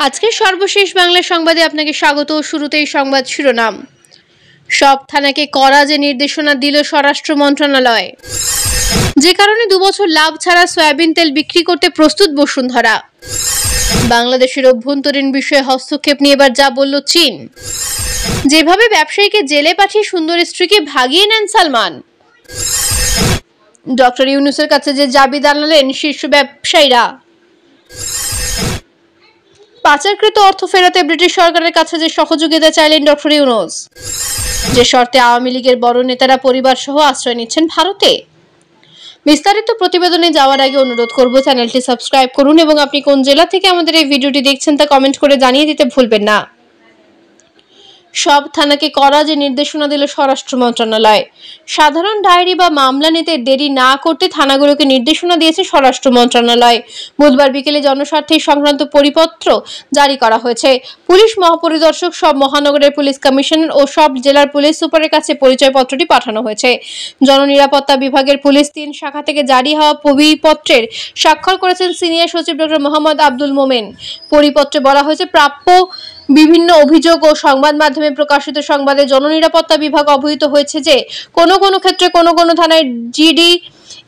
আজকের সর্বশেষ বাংলা সংবাদে আপনাকে স্বাগত। শুরুতেই সংবাদ শিরোনাম। সব থানাকে কড়া যে নির্দেশনা দিল স্বরাষ্ট্র মন্ত্রণালয়। যে কারণে 2 বছর লাভ ছাড়া সয়াবিন তেল বিক্রি করতে প্রস্তুত বসুন্ধরা। বাংলাদেশের অভ্যন্তরীণ বিষয়ে হস্তক্ষেপ নিয়ে এবার যা বলল চীন। যেভাবে ব্যবসায়ীকে জেলে পাঠিয়ে সুন্দর স্ত্রীকে ভাগিয়ে নেন সালমান। ডক্টর ইউনূসের কাছে যে দাবি জানালেন শীর্ষ ব্যবসায়ীরা। পাচারকৃত অর্থ ফেরাতে ব্রিটিশ সরকারের কাছে যে সহযোগিতা চাইলেন ডক্টর ইউনূস। যে শর্তে আওয়ামী লীগের বড় নেতারা পরিবার সহ আশ্রয় নিচ্ছেন ভারতে। বিস্তারিত প্রতিবেদনে যাওয়ার আগে অনুরোধ করব চ্যানেলটি সাবস্ক্রাইব করুন এবং আপনি কোন জেলা থেকে আমাদের এই ভিডিওটি দেখছেন তা কমেন্ট করে জানিয়ে দিতে ভুলবেন না। সব থানাকে কড়া যে নির্দেশনা দিল স্বরাষ্ট্র মন্ত্রণালয়। সাধারণ ডায়েরি বা মামলা নিতে দেরি না করতে থানাগুলোকে নির্দেশনা দিয়েছে স্বরাষ্ট্র মন্ত্রণালয়। বুধবার বিকেলে জনস্বার্থে সংক্রান্ত পরিপত্র জারি করা হয়েছে। পুলিশ মহাপরিদর্শক, সব মহানগরের পুলিশ কমিশনার ও সব জেলার পুলিশ সুপারের কাছে পরিচয়পত্রটি পাঠানো হয়েছে। জননিরাপত্তা বিভাগের পুলিশ 3 শাখা থেকে জারি হওয়া পরিপত্রের স্বাক্ষর করেছেন সিনিয়র সচিব ডক্টর মোহাম্মদ আব্দুল মোমেন। পরিপত্রে বলা হয়েছে, প্রাপ্য বিভিন্ন অভিযোগ ও সংবাদ মাধ্যমে প্রকাশিত সংবাদে জননিরাপত্তা বিভাগ অবহিত হয়েছে যে কোনো ক্ষেত্রে কোনো থানায় জিডি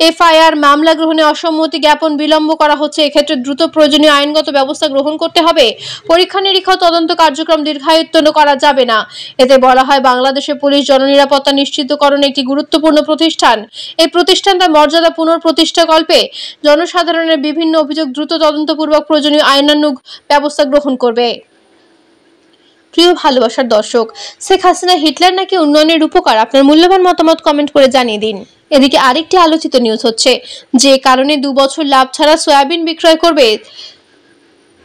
এফআইআর মামলা গ্রহণে অসম্মতি জ্ঞাপন বিলম্ব করা হচ্ছে। এক্ষেত্রে দ্রুত প্রয়োজনীয় আইনগত ব্যবস্থা গ্রহণ করতে হবে। পরীক্ষা নিরীক্ষা তদন্ত কার্যক্রম দীর্ঘায়িত করা যাবে না। এতে বলা হয়, বাংলাদেশের পুলিশ জননিরাপত্তা নিশ্চিতকরণে একটি গুরুত্বপূর্ণ প্রতিষ্ঠান। এই প্রতিষ্ঠান তার মর্যাদা পুনঃপ্রতিষ্ঠা কল্পে জনসাধারণের বিভিন্ন অভিযোগ দ্রুত তদন্তপূর্বক প্রয়োজনীয় আইনানুগ ব্যবস্থা গ্রহণ করবে। প্রিয় ভালোবাসার দর্শক, শেখ হাসিনা হিটলার নাকি উন্নয়নের রূপকার? আপনার মূল্যবান মতামত কমেন্ট করে জানিয়ে দিন। এদিকে আরেকটি আলোচিত নিউজ হচ্ছে, যে কারণে 2 বছর লাভ ছাড়া সয়াবিন বিক্রয় করবে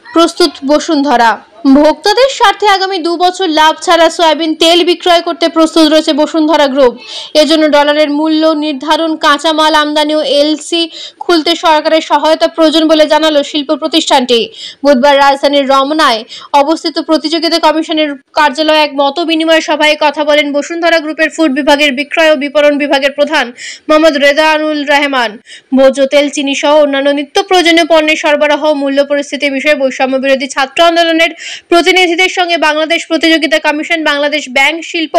প্রস্তুত বসুন্ধরা। ভোক্তাদের স্বার্থে আগামী 2 বছর লাভ ছাড়া সয়াবিন তেল বিক্রয় করতে প্রস্তুত রয়েছে বসুন্ধরা গ্রুপ। এজন্য ডলারের মূল্য নির্ধারণ, কাঁচামাল আমদানি ও এলসি খুলতে সরকারের সহায়তা প্রয়োজন বলে জানালো শিল্প প্রতিষ্ঠানটি। বুধবার রাজধানীর রমনায় অবস্থিত প্রতিযোগিতা কমিশনের কার্যালয়ে এক মত বিনিময় সভায় কথা বলেন বসুন্ধরা গ্রুপের ফুড বিভাগের বিক্রয় ও বিপণন বিভাগের প্রধান মোহাম্মদ রেদানুল রহমান। ভোজ্য তেল, চিনি সহ অন্যান্য নিত্য প্রয়োজনীয় পণ্যের সরবরাহ মূল্য পরিস্থিতির বিষয়ে বৈষম্য বিরোধী ছাত্র আন্দোলনের প্রতিনিধিদের সঙ্গে বাংলাদেশ প্রতিযোগিতা কমিশন, বাংলাদেশ ব্যাংক, শিল্প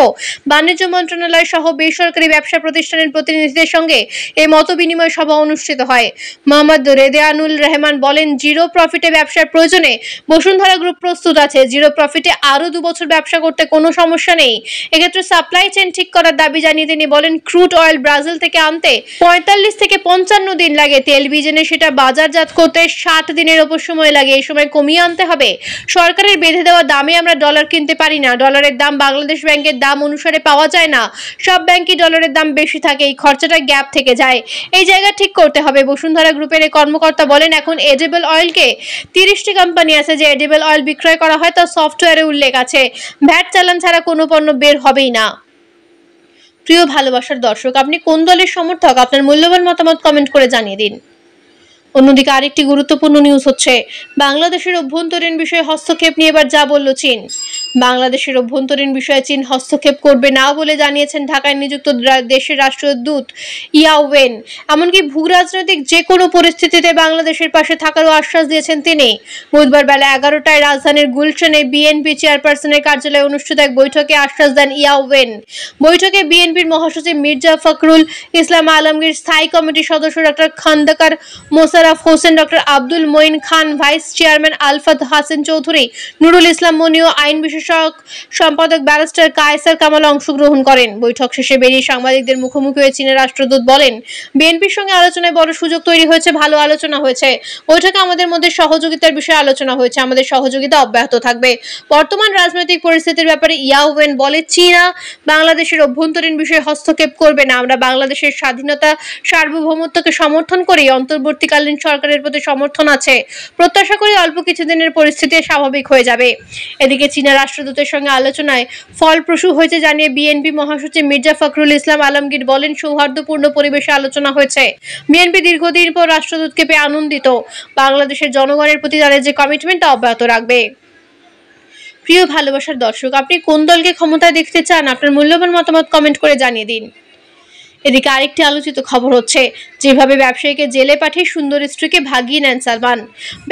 বাণিজ্য মন্ত্রণালয় সহ বেসরকারি ব্যবসা প্রতিষ্ঠানের প্রতিনিধিদের সঙ্গে এই মত বিনিময় সভা অনুষ্ঠিত হয়। মোহাম্মদ রেদানুল রহমান বলেন, জিরো প্রফিটে ব্যবসার প্রয়োজনে বসুন্ধরা গ্রুপ প্রস্তুত আছে। জিরো প্রফিটে আরও 2 বছর ব্যবসা করতে কোনো সমস্যা নেই। এক্ষেত্রে সাপ্লাই চেইন ঠিক করার দাবি জানিয়ে তিনি বলেন, ক্রুড অয়েল ব্রাজিল থেকে আনতে 45 থেকে 55 দিন লাগে। তেল বীজ এনে সেটা বাজারজাত করতে 60 দিনের ওপর সময় লাগে। এই সময় কমিয়ে আনতে হবে। সরকারের বেঁধে দেওয়া দামে আমরা ডলার কিনতে পারি না। ডলারের দাম বাংলাদেশ ব্যাংকের দাম অনুসারে পাওয়া যায় না। সব ব্যাংকই ডলারের দাম বেশি থাকে। এই খরচাটা গ্যাপ থেকে যায়। এই জায়গা ঠিক করতে হবে। বসুন্ধরা গ্রুপের এই কর্মকর্তা বলেন, এখন এডিবল অয়েলকে 30টি কোম্পানি আছে যে এডিবল অয়েল বিক্রয় করা হয়, তার সফটওয়্যারে উল্লেখ আছে। ভ্যাট চালান ছাড়া কোনো পণ্য বের হবেই না। প্রিয় ভালোবাসার দর্শক, আপনি কোন দলের সমর্থক? আপনার মূল্যবান মতামত কমেন্ট করে জানিয়ে দিন। অন্যদিকে আরেকটি গুরুত্বপূর্ণ নিউজ হচ্ছে, বাংলাদেশের অভ্যন্তরীণ বিষয়ে হস্তক্ষেপ নিয়ে এবার যা বলল চীন। বাংলাদেশের অভ্যন্তরীণ বিষয়ে চীন হস্তক্ষেপ করবে না বলে জানিয়েছেন ঢাকায় নিযুক্ত দেশের রাষ্ট্রদূত ইয়াও ওয়েন। এমনকি ভূ রাজনৈতিক যে কোনো পরিস্থিতিতে বাংলাদেশের পাশে থাকারও আশ্বাস দিয়েছেন তিনি। বুধবার বেলা 11টায় রাজধানীর গুলশানে বিএনপি চেয়ারপারসনের কার্যালয়ে অনুষ্ঠিত এক বৈঠকে আশ্বাস দেন ইয়াও ওয়েন। বৈঠকে বিএনপির মহাসচিব মির্জা ফখরুল ইসলাম আলমগীর, স্থায়ী কমিটির সদস্য ডক্টর খন্দকার মোশাররফ হোসেন, ডক্টর আব্দুল মঈন খান, ভাইস চেয়ারম্যান আলফাত হাসান চৌধুরী, নুরুল ইসলাম মনি ও আইন বিশেষজ্ঞ সম্পাদক ব্যারিস্টার কায়সার কামাল অংশগ্রহণ করেন। বৈঠক শেষে বেরিয়ে সাংবাদিকদের মুখোমুখি হয়ে চীনের রাষ্ট্রদূত বলেন, বিএনপির সঙ্গে আলোচনায় বড় সুযোগ তৈরি হয়েছে, ভালো আলোচনা হয়েছে। বৈঠকে আমাদের মধ্যে সহযোগিতার বিষয়ে আলোচনা হয়েছে। আমাদের সহযোগিতা অব্যাহত থাকবে। বর্তমান রাজনৈতিক পরিস্থিতির ব্যাপারে ইয়াও ওয়েন বলে, চীনা বাংলাদেশের অভ্যন্তরীণ বিষয়ে হস্তক্ষেপ করবে না। আমরা বাংলাদেশের স্বাধীনতা, সার্বভৌমত্বকে সমর্থন করি। অন্তর্বর্তীকালীন সরকারের প্রতি সমর্থন আছে। প্রত্যাশা করি অল্প কিছুদিনের পরিস্থিতি স্বাভাবিক হয়ে যাবে। এদিকে চীনা রাষ্ট্রদূতের সঙ্গে আলোচনায় ফলপ্রসূ হয়েছে জানিয়ে বিএনপি মহাসচিব মির্জা ফখরুল ইসলাম আলমগীর বলেন, সৌহার্দ্যপূর্ণ পরিবেশে আলোচনা হয়েছে। বিএনপি দীর্ঘদিন পর রাষ্ট্রদূতকে পেয়ে আনন্দিত। বাংলাদেশের জনগণের প্রতি তাদের যে কমিটমেন্ট তা অব্যাহত রাখবে। প্রিয় ভালোবাসার দর্শক, আপনি কোন দলকে ক্ষমতায় দেখতে চান? আপনার মূল্যবান মতামত কমেন্ট করে জানিয়ে দিন। এদিকে আরেকটি আলোচিত খবর হচ্ছে যেভাবে ব্যবসায়ীকে জেলে পাঠিয়ে সুন্দর স্ত্রীকে ভাগিয়ে নেন সালমান।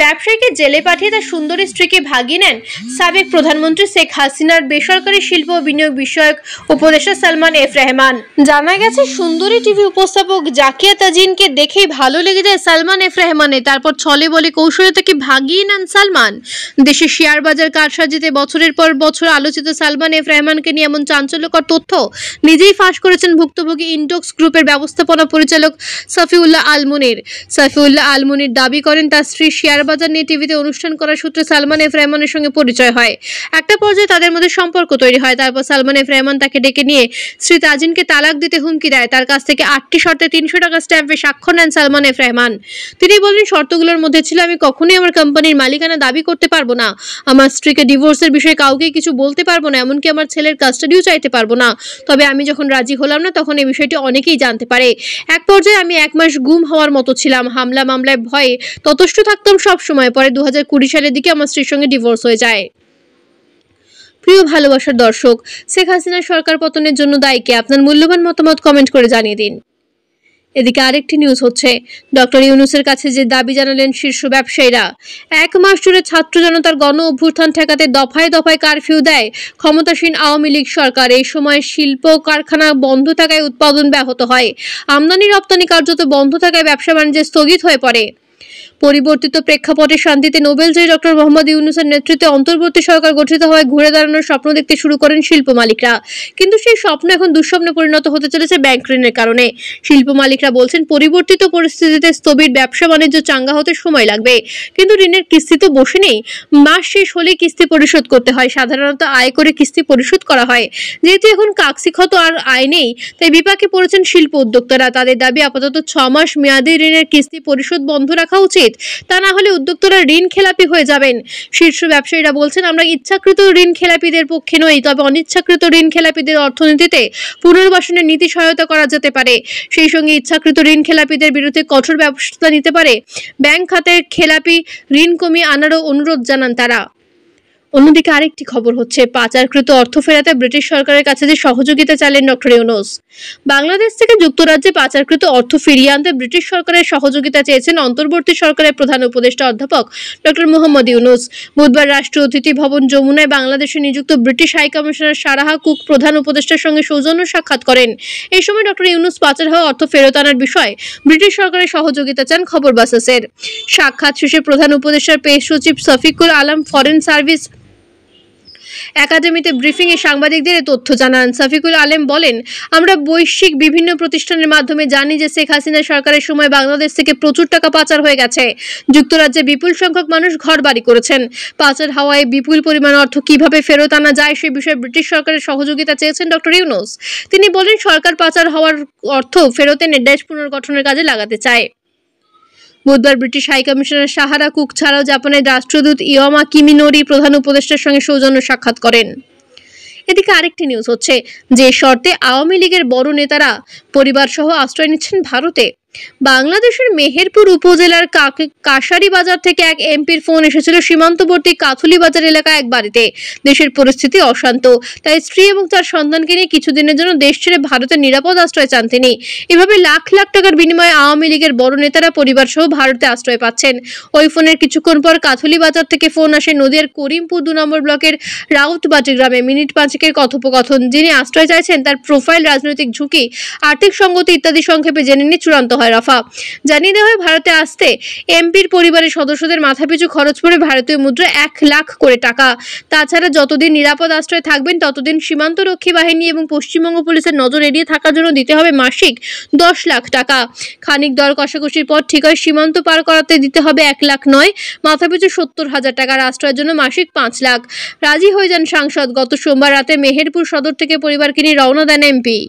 ব্যবসায়ীকে জেলে পাঠিয়ে তার সুন্দর স্ত্রীকে ভাগিয়ে নেন সাবেক প্রধানমন্ত্রী শেখ হাসিনার বেসরকারি শিল্প ও বিনিয়োগ বিষয়ক উপদেষ্টা সালমান এফ রহমান। জানা গেছে সুন্দরী টিভি উপস্থাপক জাকিয়া তাজিনকে দেখেই ভালো লেগে যায় সালমান এফ রহমানের, তারপর ছলে বলে কৌশলে তাকে ভাগিয়ে নেন সালমান। দেশের শেয়ার বাজার কারসাজিতে বছরের পর বছর আলোচিত সালমান এফ রহমানকে নিয়ে এমন চাঞ্চল্যকর তথ্য নিজেই ফাঁস করেছেন ভুক্তভোগী ইন্ডক্স গ্রুপের ব্যবস্থাপনা পরিচালক সাফিউল্লাহ আল মুনির। সাফিউল্লাহ আল মুনির দাবি করেন তার স্ত্রী শেয়ার বাজার নিয়ে টিভিতে অনুষ্ঠান করার সূত্রে সালমান এফ রহমানের সঙ্গে পরিচয় হয়। একটা পর্যায়ে তাদের মধ্যে সম্পর্ক তৈরি হয়। তারপর সালমান এফ রহমান তাকে ডেকে নিয়ে স্ত্রী তাজিনকে তালাক দিতে হুমকি দেয়। তার কাছ থেকে 8টি শর্তে 300 টাকা স্ট্যাম্পে স্বাক্ষর নেন সালমান এফ রহমান। তিনি বলেন, শর্তগুলোর মধ্যে ছিল আমি কখনোই আমার কোম্পানির মালিকানা দাবি করতে পারবো না, আমার স্ত্রীকে ডিভোর্সের বিষয়ে কাউকে কিছু বলতে পারবো না, এমনকি আমার ছেলের কাস্টাডিও চাইতে পারবো না। তবে আমি যখন রাজি হলাম না তখন এই বিষয়টি অনেকেই জানতে পারে। এক পর্যায়ে আমি 1 মাস গুম হওয়ার মতো ছিলাম, হামলা মামলায় ভয়ে ততষ্ট থাকতাম সব সময়। পরে 2020 সালের দিকে আমার স্ত্রীর সঙ্গে ডিভোর্স হয়ে যায়। প্রিয় ভালোবাসার দর্শক, শেখ হাসিনার সরকার পতনের জন্য দায়ী কে? আপনার মূল্যবান মতামত কমেন্ট করে জানিয়ে দিন। এদিকে আরেকটি নিউজ হচ্ছে ডক্টর ইউনূসের কাছে যে দাবি জানালেন শীর্ষ ব্যবসায়ীরা। 1 মাস জুড়ে ছাত্র জনতার গণ অভ্যুত্থান ঠেকাতে দফায় দফায় কারফিউ দেয় ক্ষমতাসীন আওয়ামী লীগ সরকার। এই সময় শিল্প কারখানা বন্ধ থাকায় উৎপাদন ব্যাহত হয়, আমদানি রপ্তানি কার্যত বন্ধ থাকায় ব্যবসা বাণিজ্য স্থগিত হয়ে পড়ে। পরিবর্তিত প্রেক্ষাপটে শান্তিতে নোবেলজয়ী ডক্টর মোহাম্মদ ইউনূসের নেতৃত্বে অন্তর্বর্তী সরকার গঠিত হওয়ায় ঘুরে দাঁড়ানোর স্বপ্ন দেখতে শুরু করেন শিল্প মালিকরা। কিন্তু সেই স্বপ্ন এখন দুঃস্বপ্নে পরিণত হতে চলেছে ব্যাংক ঋণের কারণে। শিল্প মালিকরা বলছেন, পরিবর্তিত পরিস্থিতিতে স্থবির ব্যবসা বাণিজ্য চাঙ্গা হতে সময় লাগবে, কিন্তু ঋণের কিস্তি তো বসে নেই। মাস শেষ হলে কিস্তি পরিশোধ করতে হয়, সাধারণত আয় করে কিস্তি পরিশোধ করা হয়। যেহেতু এখন কাকসিক্ষত আর আয় নেই, তাই বিপাকে পড়েছেন শিল্প উদ্যোক্তারা। তাদের দাবি আপাতত 6 মাস মেয়াদী ঋণের কিস্তি পরিশোধ বন্ধ রাখা উচিত, তা না হলে উদ্যোক্তারা ঋণ খেলাপি হয়ে যাবেন। শীর্ষ ব্যবসায়ীরা বলছেন, আমরা ইচ্ছাকৃত ঋণ খেলাপিদের পক্ষে নই, তবে অনিচ্ছাকৃত ঋণ খেলাপিদের অর্থনীতিতে পুনর্বাসনের নীতি সহায়তা করা যেতে পারে। সেই সঙ্গে ইচ্ছাকৃত ঋণ খেলাপিদের বিরুদ্ধে কঠোর ব্যবস্থা নিতে পারে। ব্যাংক খাতের খেলাপি ঋণ কমিয়ে আনারও অনুরোধ জানান তারা। অন্যদিকে আরেকটি খবর হচ্ছে পাচারকৃত অর্থ ফেরাতে ব্রিটিশ সরকারের কাছে যে সহযোগিতা চাইলেন ডক্টর ইউনূস। বাংলাদেশ থেকে যুক্তরাজ্যে পাচারকৃত অর্থ ফিরিয়ে আনতে ব্রিটিশ সরকারের সহযোগিতা চেয়েছেন অন্তর্বর্তী সরকারের প্রধান উপদেষ্টা অধ্যাপক ডক্টর মোহাম্মদ ইউনূস। বুধবার রাষ্ট্রীয় অতিথি ভবন যমুনায় বাংলাদেশে নিযুক্ত ব্রিটিশ হাই কমিশনার সারাহা কুক প্রধান উপদেষ্টার সঙ্গে সৌজন্য সাক্ষাৎ করেন। এই সময় ডক্টর ইউনূস পাচার হওয়া অর্থ ফেরত আনার বিষয়ে ব্রিটিশ সরকারের সহযোগিতা চান খবর বাসেসের। সাক্ষাৎ শেষে প্রধান উপদেষ্টার পেশ সচিব শফিকুল আলম ফরেন সার্ভিস একাডেমিতে ব্রিফিং এ সাংবাদিকদের তথ্য জানান। শফিকুল আলম বলেন, আমরা বৈশ্বিক বিভিন্ন প্রতিষ্ঠানের মাধ্যমে জানি যে শেখ হাসিনা সরকারের সময় বাংলাদেশ থেকে প্রচুর টাকা পাচার হয়ে গেছে। যুক্তরাজ্যে বিপুল সংখ্যক মানুষ ঘরবাড়ি করেছেন। পাচার হওয়ায় বিপুল পরিমাণ অর্থ কিভাবে ফেরত আনা যায় সে বিষয়ে ব্রিটিশ সরকারের সহযোগিতা চেয়েছেন ডক্টর ইউনূস। তিনি বলেন, সরকার পাচার হওয়ার অর্থ ফেরত এনে দেশ পুনর্গঠনের কাজে লাগাতে চায়। বুধবার British high commissioner Sarah Cook ছাড়াও জাপানের রাষ্ট্রদূত ইয়োমা কিমিনোরি প্রধান উপদেষ্টার সঙ্গে সৌজন্য সাক্ষাৎ করেন। এদিকে আরেকটি নিউজ হচ্ছে যে শর্তে আওয়ামী লীগের বড় নেতারা পরিবার সহ আশ্রয় নিচ্ছেন ভারতে। বাংলাদেশের মেহেরপুর উপজেলার কাশারি বাজার থেকে এক এমপির ফোন এসেছিল সীমান্তবর্তী কাথুলি বাজার এলাকায় এক বাড়িতে। দেশের পরিস্থিতি অশান্ত, তাই স্ত্রী এবং তার সন্তানকে নিয়ে কিছুদিনের জন্য দেশ ছেড়ে ভারতের নিরাপদ আশ্রয় চান তিনি। এভাবে লাখ লাখ টাকার বিনিময়ে আওয়ামী লীগের বড় নেতারা পরিবার সহ ভারতে আশ্রয় পাচ্ছেন। ওই ফোনের কিছুক্ষণ পর কাথুলি বাজার থেকে ফোন আসে নদিয়ার করিমপুর 2 নম্বর ব্লকের রাউতবাটি গ্রামে। মিনিট 5-এর কথোপকথন। যিনি আশ্রয় চাইছেন তার প্রোফাইল, রাজনৈতিক ঝুঁকি, আর্থিক সঙ্গতি ইত্যাদি সংক্ষেপে জেনে নিয়ে চূড়ান্ত হয় রফা। জানিয়ে দেওয়া হয়, ভারতে আসতে এমপির পরিবারের সদস্যদের মাথাপিছু খরচ পড়ে ভারতীয় মুদ্রা 1 লাখ করে টাকা। তাছাড়া যতদিন নিরাপদ আশ্রয় থাকবেন ততদিন সীমান্তরক্ষী বাহিনী এবং পশ্চিমবঙ্গ পুলিশের নজর এড়িয়ে থাকার জন্য দিতে হবে মাসিক 10 লাখ টাকা। খানিক দর কষাকষির পর ঠিক হয় সীমান্ত পার করাতে দিতে হবে 1 লাখ নয়, মাথাপিছু 70,000 টাকার আশ্রয়ের জন্য মাসিক 5 লাখ। রাজি হয়ে যান সাংসদ। গত সোমবার রাতে মেহেরপুর সদর থেকে পরিবারকে নিয়ে রওনা দেন এমপি।